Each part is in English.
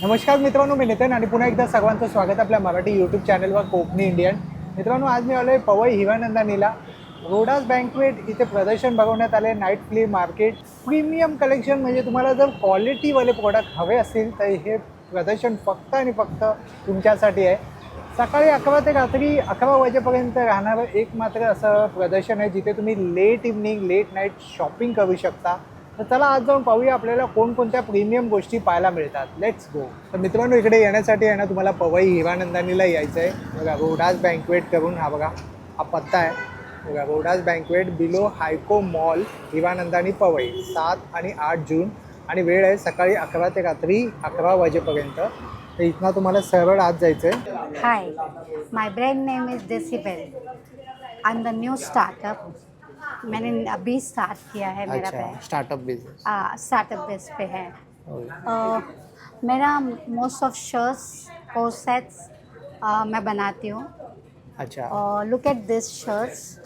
नमस्कार मित्रांनो, मी नितीन आणि पुन्हा एकदा सर्वांचं स्वागत आपल्या मराठी यूट्यूब चॅनलवर कोकणी इंडियन. मित्रांनो, आज मी आलो आहे पवई हिवानंदानीला. रोडास बँकवेट इथे प्रदर्शन भरवण्यात आले. Night flea market premium collection, म्हणजे तुम्हाला जर क्वालिटीवाले प्रोडक्ट हवे असतील तर हे प्रदर्शन फक्त आणि फक्त तुमच्यासाठी आहे. सकाळी 11 ते रात्री 11 वाजेपर्यंत राहणारं एकमात्र असं प्रदर्शन आहे जिथे तुम्ही late evening late night shopping करू शकता. तर चला आज जाऊन पाहूया आपल्याला कोणकोणत्या प्रीमियम गोष्टी पाहायला मिळतात. Let's go. तर मित्रांनो, इकडे येण्यासाठी आहे ना तुम्हाला पवई हिवानंदानीला यायचं आहे. बघा, रोडास बँकवेट करून हा बघा हा पत्ता आहे. बघा, रोडास बँकवेट बिलो हायको मॉल हिवानंदानी पवई 7 आणि 8 जून आणि वेळ आहे सकाळी 11 ते रात्री 11 वाजेपर्यंत. तर इथनं तुम्हाला सरळ आत जायचं आहे. Hi, my brand name is Decibel. I'm the new startup. मैंने अभी स्टार्ट किया है मेरा अच्छा, brand. Startup business. Startup base पे है. मेरा मोस्ट ऑफ शर्ट्स को सेट्स मैं बनाती हूँ. अच्छा. और लुक एट दिस शर्ट्स.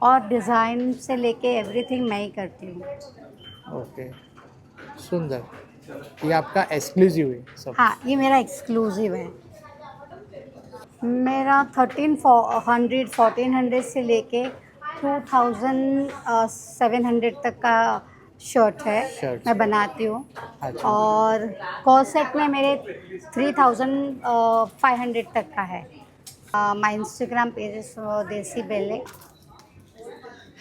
और डिज़ाइन से लेके एवरीथिंग मैं ही करती हूँ. ओके, सुंदर. ये आपका एक्सक्लूसिव है सब. हाँ, ये मेरा एक्सक्लूसिव है. मेरा 1400 से लेके 2700 तक का शर्ट है. Shirts. मैं बनाती हूँ. अच्छा. और कॉर्सेट में मेरे 3500 तक का है. माय इंस्टाग्राम पेज इज देसी बेले.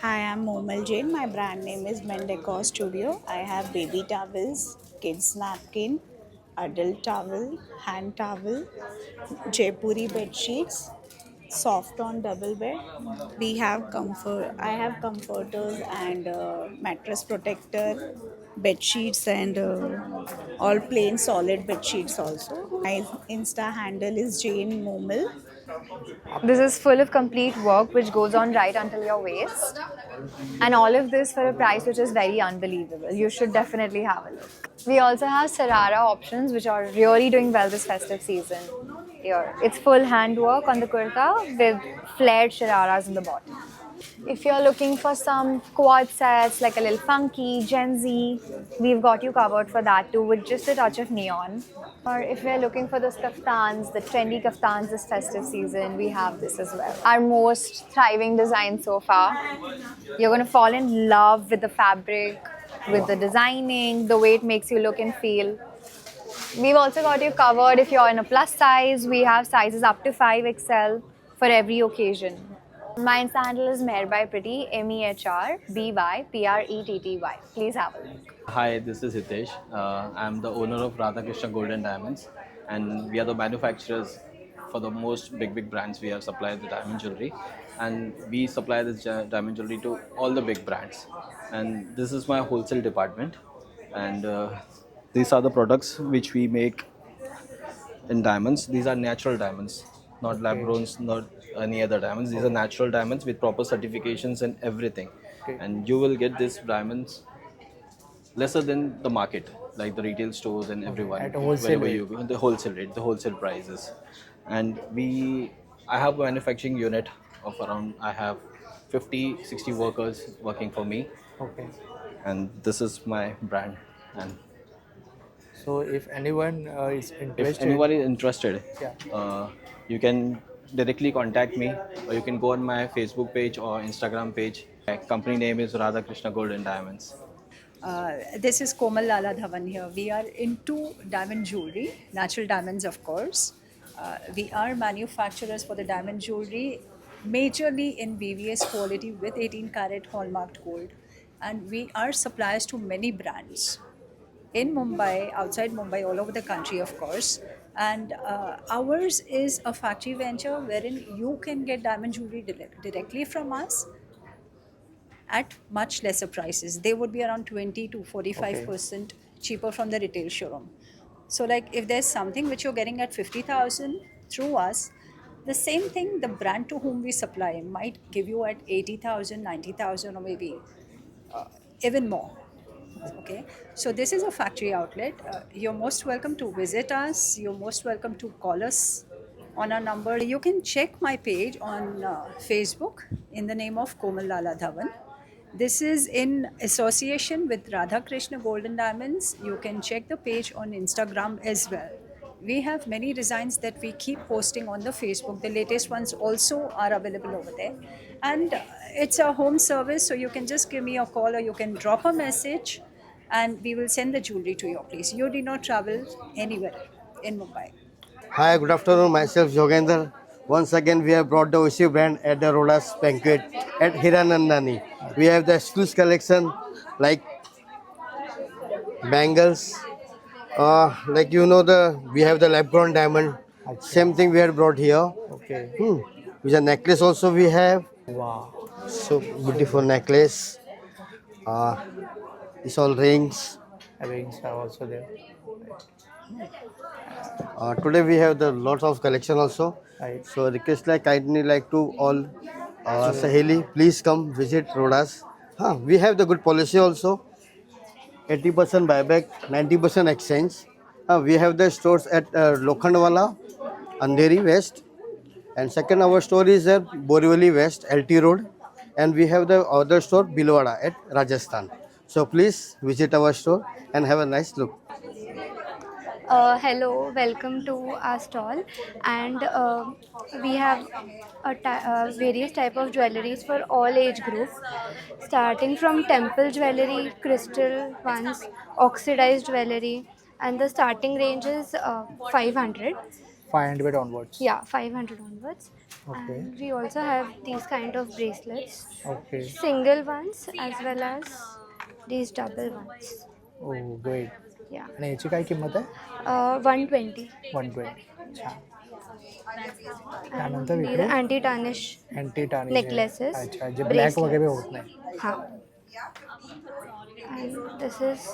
Hi, I'm Momal Jain. My brand name is Men Decor Studio. I have baby towels, kids napkin, adult towel, hand towel, Jaipuri bed sheets, soft on double bed. We have comfort. I have comforters and mattress protector, bed sheets and all plain solid bed sheets also. My Insta handle is Jane Momal. This is full of complete work which goes on right until your waist. And all of this for a price which is very unbelievable. You should definitely have a look. We also have Sarara options which are really doing well this festive season. Here, it's full handwork on the kurta with flared shararas in the bottom. If you're looking for some quad sets like a little funky, Gen Z, we've got you covered for that too with just a touch of neon. Or if we're looking for those kaftans, the trendy kaftans this festive season, we have this as well. Our most thriving design so far. You're going to fall in love with the fabric, with the designing, the way it makes you look and feel. We've also got you covered if you're in a plus size. We have sizes up to 5XL for every occasion. My Insta handle is Meherby Pretty, MEHRBYPRETTY. Please have a look. Hi, this is Hitesh. I'm the owner of Radhakrishna Gold and Diamonds, and we are the manufacturers for the most big brands. We have supplied the diamond jewelry, and we supply this diamond jewelry to all the big brands. And this is my wholesale department, and these are the products which we make in diamonds. These are natural diamonds, not lab growns, not any other diamonds. These are natural diamonds with proper certifications and everything. Okay. And you will get these diamonds lesser than the market, like the retail stores and everyone. At a wholesale wherever rate. you go, the wholesale rate, the wholesale prices. And I have a manufacturing unit of around, I have 50-60 workers working for me, Okay. and this is my brand. And So if anyone is if interested, anyone is interested, Yeah. you can directly contact me, or you can go on my Facebook page or Instagram page. My company name is Radhakrishna Gold and Diamonds. This is Komal Lala Dhawan here. We are into diamond jewelry, natural diamonds, of course. We are manufacturers for the diamond jewelry, majorly in VVS quality with 18 karat hallmarked gold. And we are suppliers to many brands in Mumbai, outside Mumbai, all over the country, of course. And ours is a factory venture wherein you can get diamond jewelry directly from us at much lesser prices. They would be around 20 to 45% cheaper from the retail showroom. So, like if there's something which you're getting at 50,000 through us, the same thing the brand to whom we supply might give you at 80,000, 90,000, or maybe even more. Okay, so this is a factory outlet. You're most welcome to visit us. You're most welcome to call us on our number. You can check my page on Facebook in the name of Komal Lala Dhawan. This is in association with Radha Krishna Golden Diamonds. You can check the page on Instagram as well. We have many designs that we keep posting on the Facebook. The latest ones also are available over there. And it's a home service, so you can just give me a call or you can drop a message and we will send the jewelry to your place. You need not travel anywhere in Mumbai. Hi, good afternoon. Myself Jogender. Once again, we have brought the Oshi brand at the Rodas Banquet at Hiranandani. We have the exclusive collection like bangles. Like you know we have the lab grown diamond. Same thing we had brought here. Okay. With a necklace also we have. Wow. So beautiful necklace. Uh, it's all rings. Rings are also there. Today we have the lots of collection also. Right. So request like kindly like to all Saheli, please come visit Rodas. We have the good policy also. 80% buyback, 90% exchange. We have the stores at Lokhandwala, Andheri West, and second our store is at Borivali West, LT Road, and we have the other store Bilwara at Rajasthan. So please visit our store and have a nice look. Hello, welcome to our stall, and we have various type of jewelries for all age group, starting from temple jewelry, crystal ones, oxidized jewelry, and the starting range is 500. 500 onwards. Yeah, 500 onwards. Okay. And we also have these kind of bracelets, Okay. single ones as well as these double ones. Oh, great. Yeah, आणि याची काय किंमत आहे? 120. 120. छान. त्यानंतर These इकडे anti tarnish anti tarnish necklaces, अच्छा, जे black bracelets. वगैरे होत नाही. Ha. And this is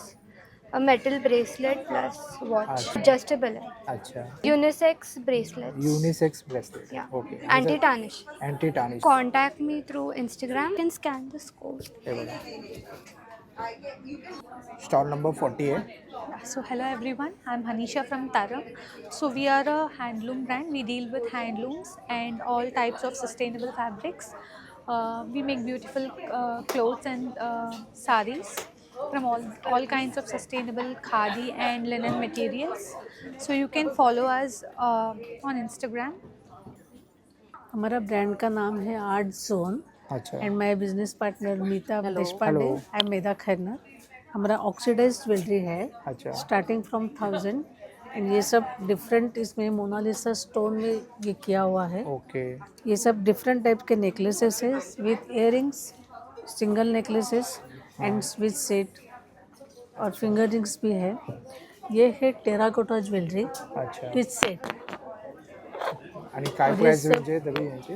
a metal bracelet plus watch. Achha. Adjustable hai. अच्छा. Unisex bracelets. Unisex bracelet. Yeah. Okay. Anti tarnish. Anti tarnish. Contact me through Instagram. You can scan this code. हे बघा. Stall number 48. So hello everyone, I'm Hanisha from Taram. So we are a handloom brand. We deal with handlooms and all types of sustainable fabrics. We make beautiful clothes and saris from all kinds of sustainable khadi and linen materials. So you can follow us on Instagram. हमारा brand का नाम है art zone अच्छा. And my business partner Meeta Deshpande, Hello. I am Medha Khairnar. हमारा oxidise jewellery है अच्छा. Starting from 1000 and ये सब डिफरेंट, इसमें मोनालिसा स्टोन में ये किया हुआ है. ओके. ये सब डिफरेंट टाइप के नेकलेसेस है with earrings, single necklaces and with set और फिंगर रिंग्स भी है. ये है टेराकोटा ज्वेलरी अच्छा. With set. आणि काय और हे प्राइस सब- रेंज आहे तरी याची?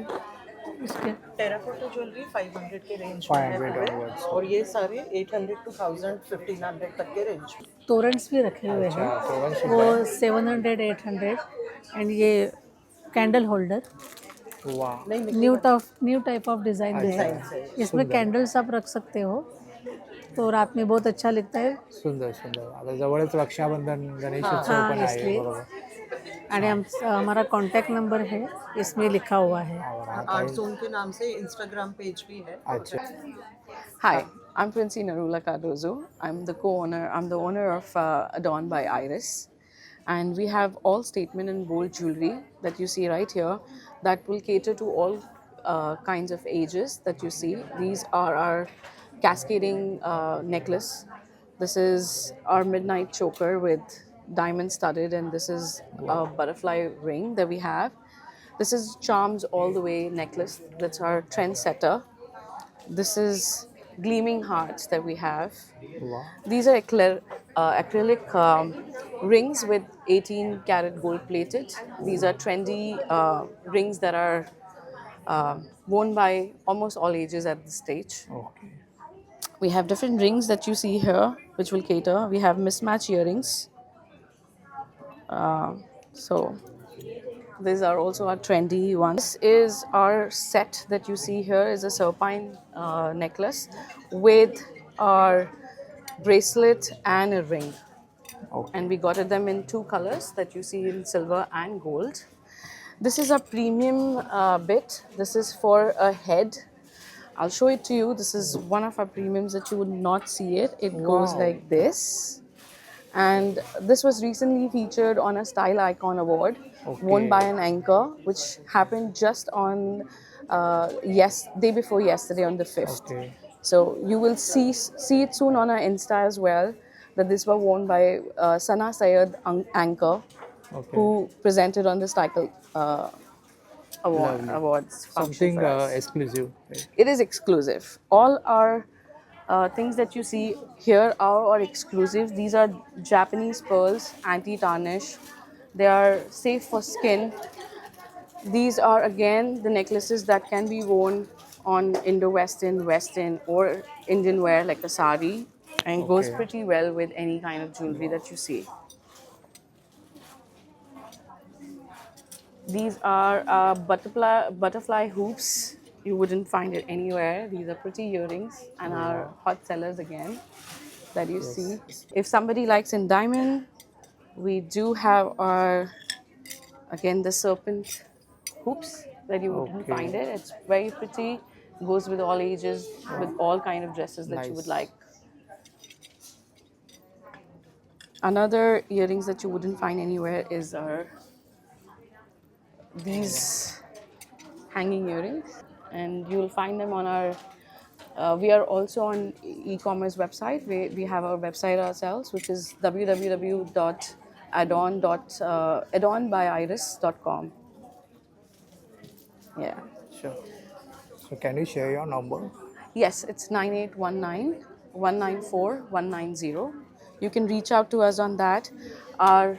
इसके टेराकोटा ज्वेलरी 500 के रेंज में 500 है onwards. और ये सारे 800 to 1000 1500 तक के रेंज में. तोरन्स भी रखे हुए अच्छा. हैं, तोरण सुद्धा वो आहे. 700 800 एंड ये कैंडल होल्डर वाह. न्यू टाइप ऑफ डिज़ाइन है. इसमें कैंडल्स आप रख सकते हो तो रात में बहुत अच्छा लगता है. सुंदर सुंदर. आता जवळच रक्षाबंधन, गणेश उत्सव हाँ, पण आहे. इसलिए. बरोबर. एंड हमारा कॉन्टैक्ट नंबर है इसमें लिखा हुआ है. और हा आर्ट काही- जोन के नाम से इंस्टाग्राम पेज भी है. अच्छा. Hi, I'm Princey Narula Cardozo. I'm the owner of Adorn by Iris. And we have all statement and bold jewelry that you see right here that will cater to all kinds of ages that you see. These are our cascading necklace. This is our midnight choker with diamond studded, and this is a butterfly ring that we have. This is charms all the way necklace. That's our trendsetter. This is gleaming hearts that we have. वाह. These are acrylic rings with 18 karat gold plated. These are trendy rings that are worn by almost all ages at this stage. Okay. We have different rings that you see here, which will cater. We have mismatch earrings. So these are also our trendy ones. This is our set that you see here is a serpine necklace with our bracelet and a ring. Okay. And we got them in two colors that you see in silver and gold. This is a premium bit. This is for a head. I'll show it to you. This is one of our premiums that you would not see it. It goes Wow. like this. And this was recently featured on a Style Icon Award won by an anchor, which happened just on day before yesterday on the 5th. Okay. So you will see it soon on our Insta as well, that this was won by Sana Sayed anchor, Okay. who presented on the Style awards function Something for us. exclusive. Right? It is exclusive. All our things that you see here are exclusive. These are Japanese pearls, anti-tarnish. They are safe for skin. These are again the necklaces that can be worn on Indo-Western, Western or Indian wear like a sari, and goes Okay. pretty well with any kind of jewelry that you see. These are butterfly hoops. You wouldn't find it anywhere. These are pretty earrings and are hot sellers again that you see. If somebody likes in diamond, we do have our, again, the serpent hoops that you wouldn't Okay. find it. It's very pretty. Goes with all ages, with all kind of dresses that you would Nice. like. Another earrings that you wouldn't find anywhere is our these hanging earrings, and you'll find them on our we are also on e-commerce website. We have our website ourselves, which is www.adonbyiris.com. Yeah. Sure. So can you share your number? Yes, it's 9819-194-190. You can reach out to us on that. Our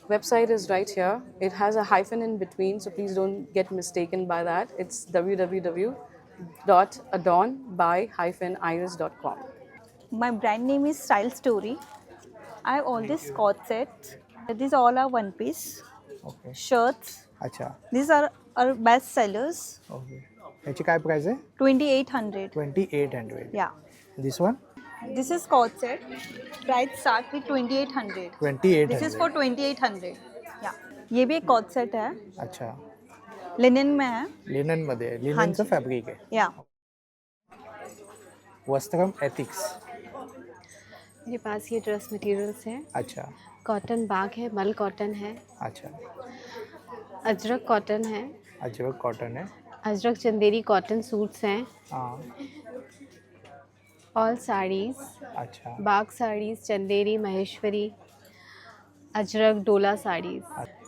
website is right here. It has a hyphen in between, so please don't get mistaken by that. It's www.adonby-iris.com. My brand name is Style Story. I have all these cord sets. These all are one piece Okay. shirts. अच्छा. These are our best sellers. Okay. याची काय price आहे? 2800. 2800. Yeah. This one? This is cord set. Price start with 2800. 2800. This is for 2800. Yeah. ये भी एक cord set है. अच्छा. Linen में है. लिनन मध्ये लिननचं फॅब्रिक आहे. Yeah. वस्त्रम एथिक्स. मेरे पास ये ड्रेस मटेरियल्स हैं. अच्छा. कॉटन बाग है, मल कॉटन है, अच्छा. अजरक कॉटन है, अजरक कॉटन है. अजरक चंदेरी कॉटन सूट्स हैं, हाँ. ऑल साड़ीज़, अच्छा. बाग साड़ीज़, चंदेरी, महेश्वरी, अजरक, डोला साड़ीज़.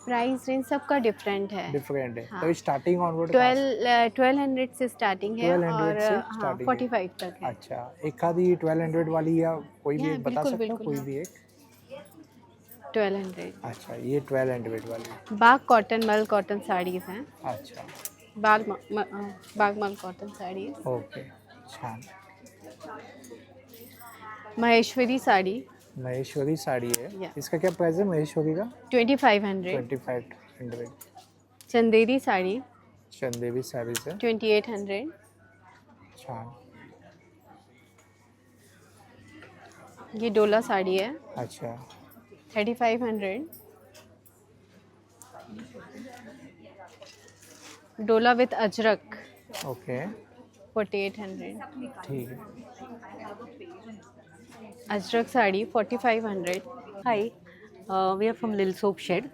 प्राइस रेंज सबका डिफरेंट है. डिफरेंट है. हाँ. तो स्टार्टिंग ऑनवर्ड 1200 से स्टार्टिंग है 1200 और से हाँ, starting है. 45 तक है. अच्छा. एखादी 1200 वाली या कोई भी या, एक बता बिल्कुल, सकते हो बिल्कुल, कोई हाँ. भी एक? 1200. अच्छा. ये 1200 वाली. बाग कॉटन मल कॉटन साड़ीज़ हैं. अच्छा. बाग मल कॉटन साड़ीज़. ओके. छान. महेश्वरी साड़ी महेश्वरी साड़ी है. Yeah. इसका क्या प्राइस है महेश्वरी का? 2500. 2500. चंदेरी साड़ी चंदेरी साड़ी से 2800. छान. ये डोला साड़ी है अच्छा. 3500. डोला विथ अजरक ओके. 4800. ठीक है. Ajrak sari 4500. Hi, we are from Lil Soap Shed.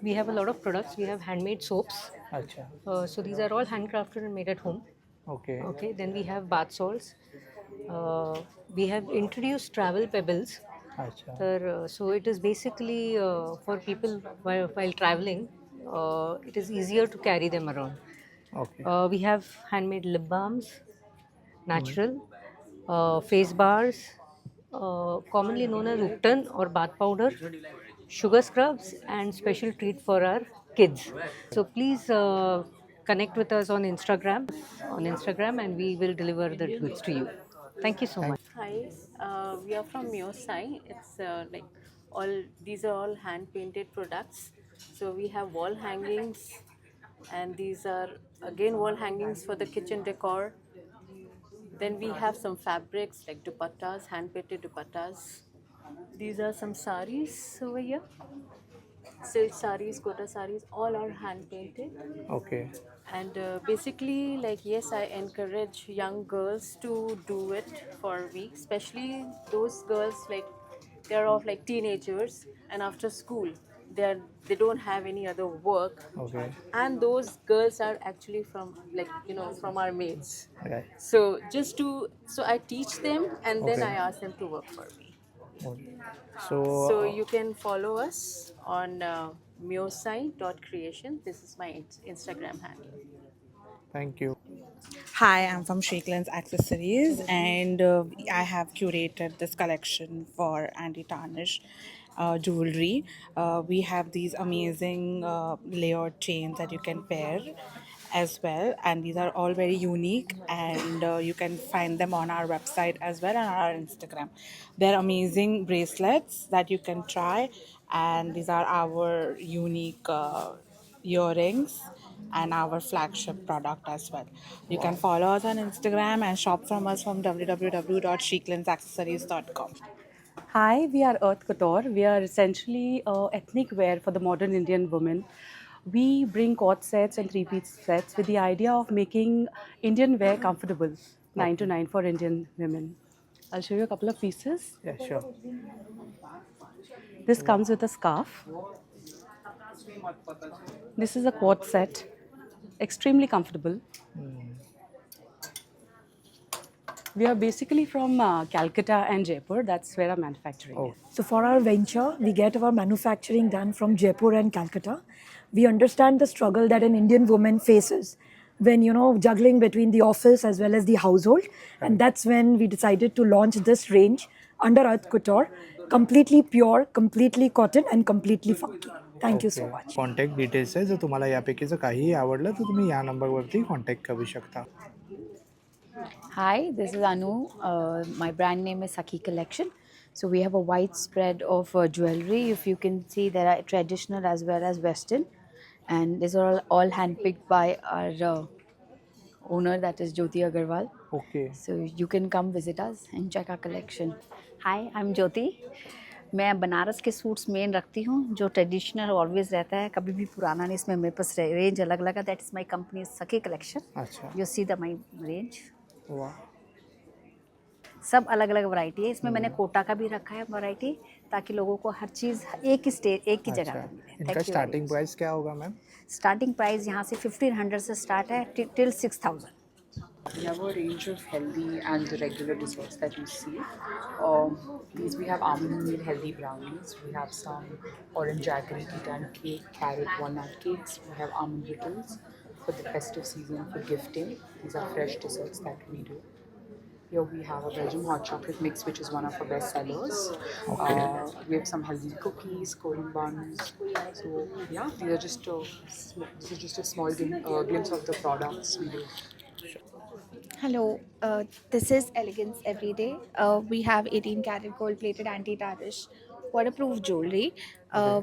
We have a lot of products. We have handmade soaps. अच्छा. So these are all handcrafted and made at home. Okay. Okay. Then we have bath salts. We have introduced travel pebbles. अच्छा. So it is basically for people while traveling. It is easier to carry them around. Okay. We have handmade lip balms, natural, face bars, commonly known as Upton or bath powder, sugar scrubs, and special treat for our kids. So please connect with us on Instagram, and we will deliver the goods to you. Thank you so much. Hi, we are from Myosai. It's like these are all hand painted products. So we have wall hangings, and these are again wall hangings for the kitchen decor. Then we have some fabrics like dupattas, hand painted dupattas. These are some saris over here. Silk saris, kota saris, all are hand painted. Okay. And basically, like, yes, I encourage young girls to do it for me, especially those girls like they're of like teenagers and after school they don't have any other work. Okay. And those girls are actually from, like, you know, from our mates. Okay. So so I teach them and then Okay. I ask them to work for me. Okay. So you can follow us on miosai.creation. This is my Instagram handle. Thank you. Hi, I'm from Shakelands Accessories, and I have curated this collection for anti-tarnish jewelry. We have these amazing layered chains that you can pair as well, and these are all very unique, and you can find them on our website as well and on our Instagram. They're amazing bracelets that you can try, and these are our unique earrings and our flagship product as well. You can follow us on Instagram and shop from us from www.shakelandsaccessories.com. Hi, we are Earth Couture. We are essentially ethnic wear for the modern Indian woman. We bring court sets and three-piece sets with the idea of making Indian wear comfortable, 9 to 9 for Indian women. I'll show you a couple of pieces. Yeah, sure. This comes with a scarf. This is a quad set, extremely comfortable. We are basically from Calcutta and Jaipur. That's where our manufacturing is. So for our venture, we get our manufacturing done from Jaipur and Calcutta. We understand the struggle that an Indian woman faces when, you know, juggling between the office as well as the household. And that's when we decided to launch this range under Earth Couture, completely pure, completely cotton and completely funky. Thank you so much. Contact details आहे, जर तुम्हाला यापैकीचं काहीही आवडलं तर तुम्ही या नंबरवरती contact करू शकता. Hi, this is Anu. My brand name is Saki Collection. So we have a wide spread of jewelry. If you can see, there are traditional as well as Western, and these are all handpicked by our owner, that is Jyoti Agarwal. Okay. So you can come visit us and check our collection. Hi, I'm Jyoti. मैं बनारस के suits main रखती हूँ, जो traditional always रहता है, कभी भी पुराना नहीं. इसमें मेरे पास रेंज अलग अलग है. दैट इज़ माई कंपनी सखी कलेक्शन. अच्छा. You see the my range. वाह. सब अलग अलग वैरायटी है. इसमें मैंने कोटा का भी रखा है वैरायटी, ताकि लोगों को हर चीज़ एक ही जगह पर मिले. इनका स्टार्टिंग प्राइस क्या होगा मैम? स्टार्टिंग प्राइस यहाँ से 1500 से स्टार्ट है till 6000. We have a range of healthy and the regular desserts that you see. These we have almond meal healthy brownies. We have some orange jaggery tea time cake, carrot walnut cakes. We have almond riddles for the festive season for gifting. These are fresh desserts that we do. Here we have a Belgian hot chocolate mix, which is one of our best sellers. Okay. We have some healthy cookies, Korean buns. So yeah, these are just this is just a small glimpse of the products we do. Hello, this is Elegance Everyday. We have 18 karat gold plated anti-tarnish waterproof jewelry.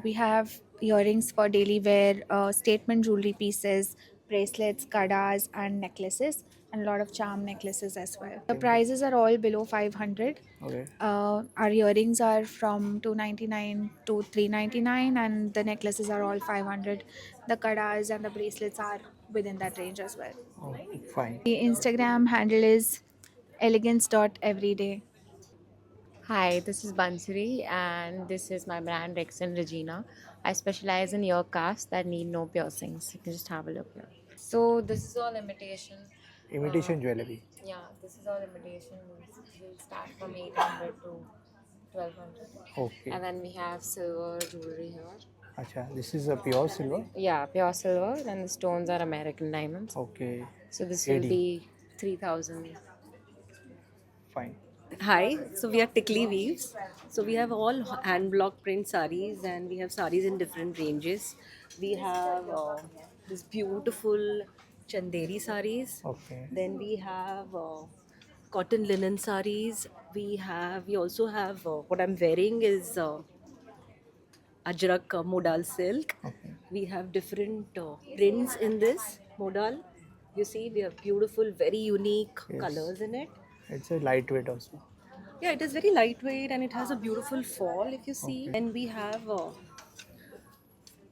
We have earrings for daily wear, statement jewelry pieces, bracelets, kadas and necklaces, and a lot of charm necklaces as well. The prices are all below 500. Okay. Our earrings are from 299 to 399 and the necklaces are all 500. The kadas and the bracelets are within that range as well. Oh, fine. The Instagram handle is elegance.everyday. Hi, this is Bansuri and this is my brand Rex and Regina. I specialize in ear casts that need no piercings. You can just have a look here. So this is all imitation. Imitation jewelry. Yeah, this is all imitation. We'll start from 800 to 1200. Okay. And then we have silver jewelry here. Acha, this is a pure silver? Yeah, pure silver, and the stones are American diamonds. Okay. So this will be 3000. Fine. Hi, so we are Tickly Weaves. So we have all hand block print saris and we have saris in different ranges. We have this beautiful Chanderi saris. Okay. Then we have cotton linen saris. We also have what I'm wearing is Ajrak modal silk. Okay. We have different prints in this modal. You see, we have beautiful, very unique colors in it. It's a lightweight also. Yeah, it is very lightweight and it has a beautiful fall if you see. Okay. And we have,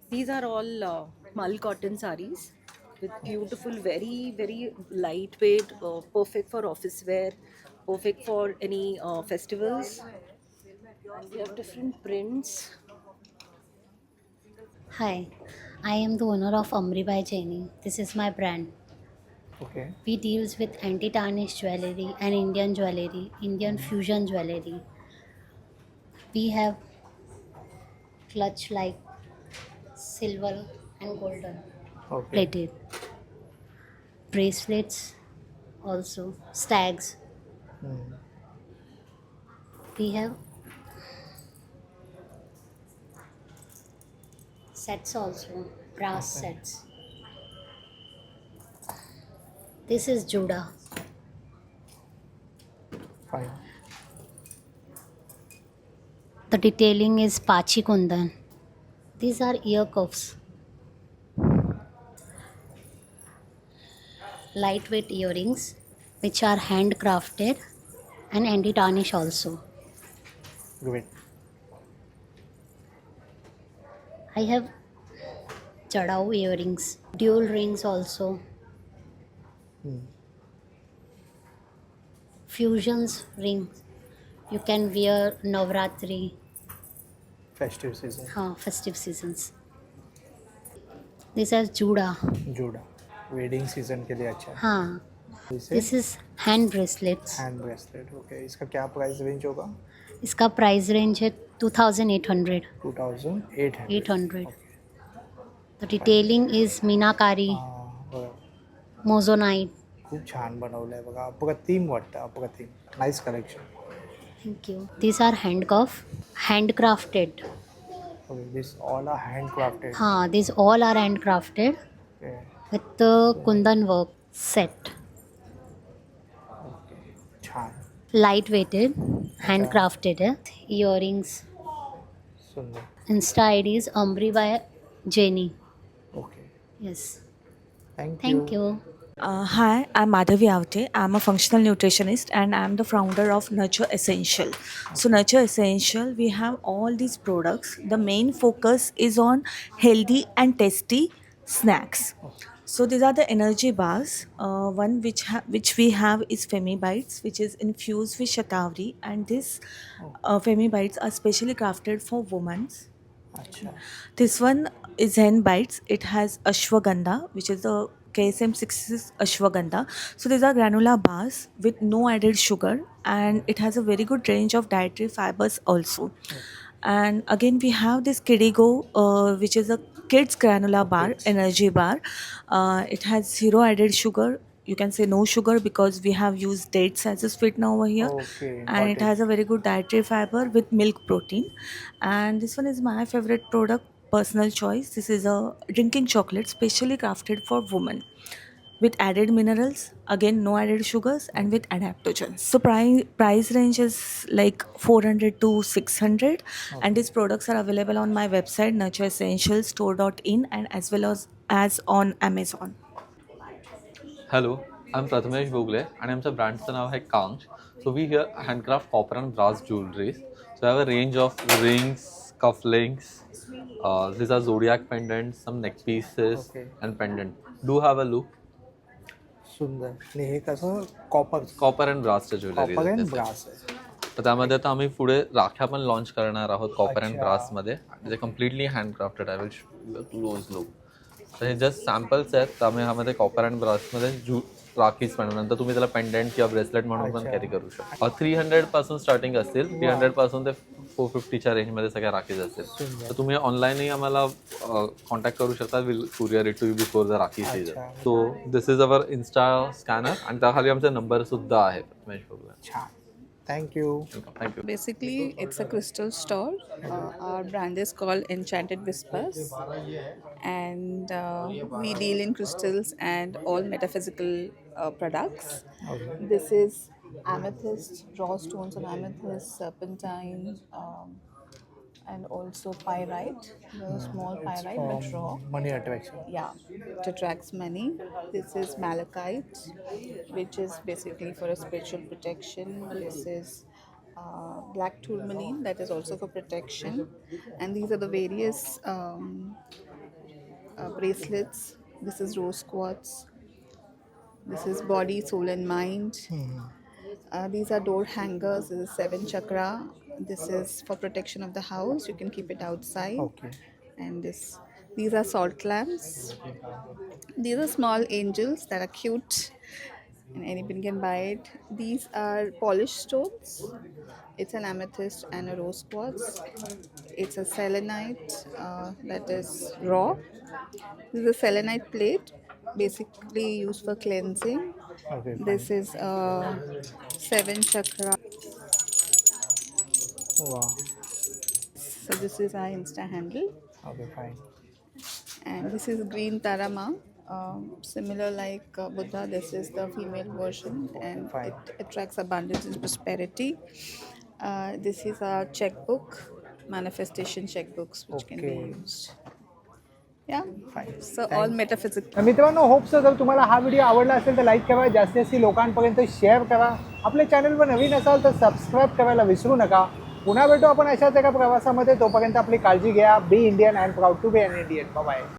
these are all Mal cotton saris. with beautiful, very, very lightweight, perfect for office wear, perfect for any festivals. And we have different prints. Hi, I am the owner of Amribai Jaini. This is my brand. Okay. We deals with anti-tarnish jewelry and Indian jewelry, Indian fusion jewelry. We have clutch like silver and golden Okay. plated. Bracelets also, stags. Hmm. We have sets also, brass sets. This is Judah. Fine. The detailing is Pachi Kundan. These are ear cuffs. Lightweight earrings which are handcrafted and anti-tarnish also. Great. I have Chadao earrings, dual rings also, Hmm. fusions rings. You can wear Navratri, Festive season. festive seasons. These are Juda. जूड़ा wedding season के लिए अच्छा है. हाँ. This This is hand bracelets. Hand bracelet. Okay. इसका क्या price range होगा? इसका प्राइस रेंज है 2800. 2800. 800. The detailing is मीनाकारी, बघा. मोझोनाइट. खूप छान बनवलं आहे बघा. अप्रतिम वाटतं. अप्रतिम. Nice collection. Thank you. These are handcrafted. Okay. This all are handcrafted. हाँ, these all are handcrafted Okay. with the kundan work set. Okay. छान. Light weighted, handcrafted है. Earrings. सुंदर. Insta ID is Ambri by Jenny. Okay. Yes. Thank you. Hi, I'm Madhavi Avte. I'm a functional nutritionist and I'm the founder of Nurture Essential. So, Nurture Essential, we have all these products. The main focus is on healthy and tasty snacks. So, these are the energy bars. One which we have is Femi Bites, which is infused with Shatavari, and this Femi Bites are specially crafted for women. अच्छा. This one is Zen Bites. It has ashwagandha, which is the KSM 66 ashwagandha. So these are granular bars with no added sugar, and it has a very good range of dietary fibers also. And again, we have this Kidigo, which is a kids granular bar, energy bar. It has zero added sugar. You can say no sugar because we have used dates as a sweetener over here. Okay. And it has a very good dietary fiber with milk protein. And this one is my favorite product, personal choice. This is a drinking chocolate specially crafted for women with added minerals, again no added sugars, and with adaptogens. So price range is like 400 to 600. And these products are available on my website nurtureessentialstore.in and as well as on Amazon. Hello I am Prathamesh Bogle आणि आमच्या ब्रँडचं नाव आहे Kaanch. So we here handcraft copper and brass jewellery. So have a range of rings, cufflinks, these are zodiac pendants, some neck pieces and pendant. Do have a look. सुंदर. आणि हे कसं copper and ब्रासचं ज्वेलरी. कॉपर अँड ब्रास आहे. तर त्यामध्ये आता आम्ही पुढे राख्या पण लॉन्च करणार आहोत कॉपर अँड ब्रासमध्ये. ते completely handcrafted. I will close look. तर हे जस्ट सॅम्पल्स आहेत. त्यामुळे ह्यामध्ये कॉपर अँड ब्रासमध्ये राखीच पण नंतर तुम्ही त्याला पेंडंट किंवा ब्रेसलेट म्हणून पण कॅरी करू शकता. 300 पासून स्टार्टिंग असतील. 300 पासून ते 450च्या रेंजमध्ये सगळ्या राखीज असतील. तर तुम्ही ऑनलाईनही आम्हाला कॉन्टॅक्ट करू शकता. Will courier it to you before the Rakhi season. So this is our insta scanner आणि त्याखाली आमचा नंबर सुद्धा आहे. छान. Thank you. Thank you. Basically, it's a crystal store. Our brand is called Enchanted Whispers, and we deal in crystals and all metaphysical products. Okay. This is amethyst, raw stones of amethyst, serpentine, and also pyrite. The small pyrite, but raw. Money attraction. Yeah, it attracts money. This is malachite, which is basically for a spiritual protection. This is black tourmaline, that is also for protection. And these are the various bracelets This is rose quartz. This is body, soul, and mind. These are door hangers. This is 7 chakra. This is for protection of the house. You can keep it outside. Okay. And these are salt lamps. These are small angels that are cute, and anybody can buy it. These are polished stones. It's an amethyst and a rose quartz. It's a selenite that is raw. This is a selenite plate, basically used for cleansing. Okay, This is a 7 chakra. Wow. So this is our Insta handle. Okay, fine. And this is green tarama, similar like Buddha. This is the female version, and it attracts abundance and prosperity. This is our checkbook, manifestation checkbooks, which can be used. Yeah, fine. So all metaphysical. तर मित्रांनो, hope so जर तुम्हाला हा video आवडला असेल तर like करा, जास्तीत जास्त लोकांपर्यंत शेअर करा. आपल्या चॅनलवर नवीन असाल तर सबस्क्राईब करायला विसरू नका. पुन्हा भेटू आपण अशाच एका प्रवासामध्ये. तोपर्यंत आपली काळजी घ्या. Be Indian and proud to be an Indian. Bye.